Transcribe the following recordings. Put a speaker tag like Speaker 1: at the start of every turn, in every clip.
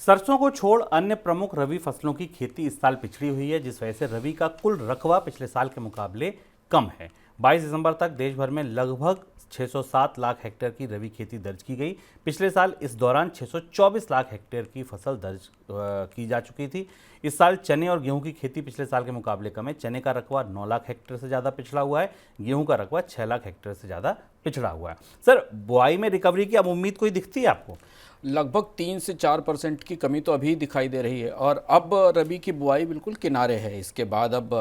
Speaker 1: सरसों को छोड़ अन्य प्रमुख रबी फसलों की खेती इस साल पिछड़ी हुई है, जिस वजह से रबी का कुल रकबा पिछले साल के मुकाबले कम है। 22 दिसंबर तक देश भर में लगभग 607 लाख हेक्टेयर की रबी खेती दर्ज की गई। पिछले साल इस दौरान 624 लाख हेक्टेयर की फसल दर्ज की जा चुकी थी। इस साल चने और गेहूं की खेती पिछले साल के मुकाबले कम है। चने का रकबा 9 लाख हेक्टेयर से ज़्यादा पिछड़ा हुआ है, गेहूं का रकबा 6 लाख हेक्टेयर से ज़्यादा पिछड़ा हुआ है। सर, बुआई में रिकवरी की अब उम्मीद कोई दिखती है आपको?
Speaker 2: लगभग 3 से 4% की कमी तो अभी दिखाई दे रही है और अब रबी की बुआई बिल्कुल किनारे है। इसके बाद अब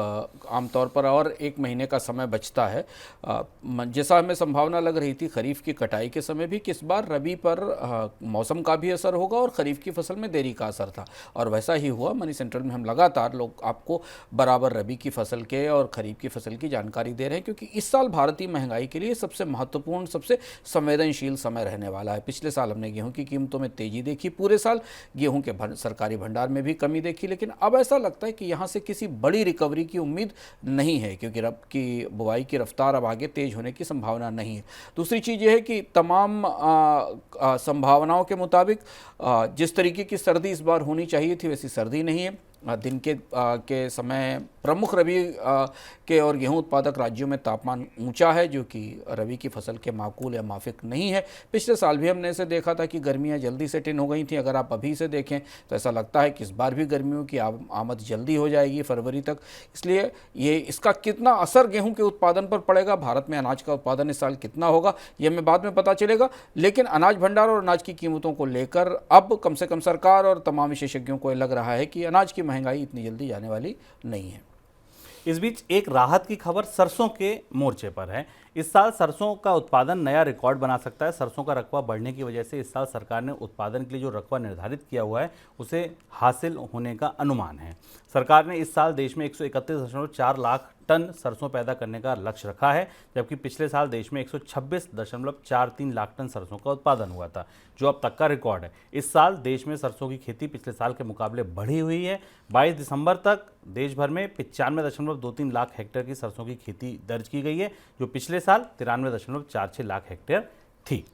Speaker 2: आमतौर पर और 1 महीने का समय बचता है। जैसा हमें संभावना लग रही थी खरीफ की कटाई के समय भी कि इस बार रबी पर मौसम का भी असर होगा और खरीफ की फसल में देरी का असर था, और वैसा ही हुआ। मनी सेंट्रल में हम लगातार लोग आपको बराबर रबी की फसल के और खरीफ की फसल की जानकारी दे रहे हैं, क्योंकि इस साल भारतीय महंगाई के लिए सबसे महत्वपूर्ण, सबसे संवेदनशील समय रहने वाला है। पिछले साल हमने गेहूं की कीमतों में तेजी देखी, पूरे साल गेहूं के सरकारी भंडार में भी कमी देखी, लेकिन अब ऐसा लगता है कि यहां से किसी बड़ी रिकवरी की उम्मीद नहीं है, क्योंकि रब की बुआई की रफ्तार अब आगे तेज होने की संभावना नहीं है। दूसरी चीज़ यह है कि तमाम संभावनाओं के मुताबिक जिस तरीके की सर्दी इस बार होनी चाहिए थी वैसी सर्दी नहीं है। दिन के समय प्रमुख रबी के और गेहूं उत्पादक राज्यों में तापमान ऊंचा है, जो कि रबी की फसल के माकूल या माफिक नहीं है। पिछले साल भी हमने इसे देखा था कि गर्मियां जल्दी से टिन हो गई थी। अगर आप अभी से देखें तो ऐसा लगता है कि इस बार भी गर्मियों की आमद जल्दी हो जाएगी, फरवरी तक। इसलिए ये इसका कितना असर गेहूं के उत्पादन पर पड़ेगा, भारत में अनाज का उत्पादन इस साल कितना होगा, ये हमें बाद में पता चलेगा। लेकिन अनाज भंडार और अनाज की कीमतों को लेकर अब कम से कम सरकार और तमाम विशेषज्ञों को लग रहा है कि अनाज की महंगाई इतनी जल्दी जाने वाली नहीं है।
Speaker 1: इस बीच एक राहत की खबर सरसों के मोर्चे पर है। इस साल सरसों का उत्पादन नया रिकॉर्ड बना सकता है। सरसों का रकबा बढ़ने की वजह से इस साल सरकार ने उत्पादन के लिए जो रकबा निर्धारित किया हुआ है उसे हासिल होने का अनुमान है। सरकार ने इस साल देश में 131.4 लाख टन सरसों पैदा करने का लक्ष्य रखा है, जबकि पिछले साल देश में 126.43 लाख टन सरसों का उत्पादन हुआ था, जो अब तक का रिकॉर्ड है। इस साल देश में सरसों की खेती पिछले साल के मुकाबले बढ़ी हुई है। 22 दिसंबर तक देश भर में 95.23 लाख हेक्टेयर की सरसों की खेती दर्ज की गई है, जो पिछले साल 93.46 लाख हेक्टेयर थी।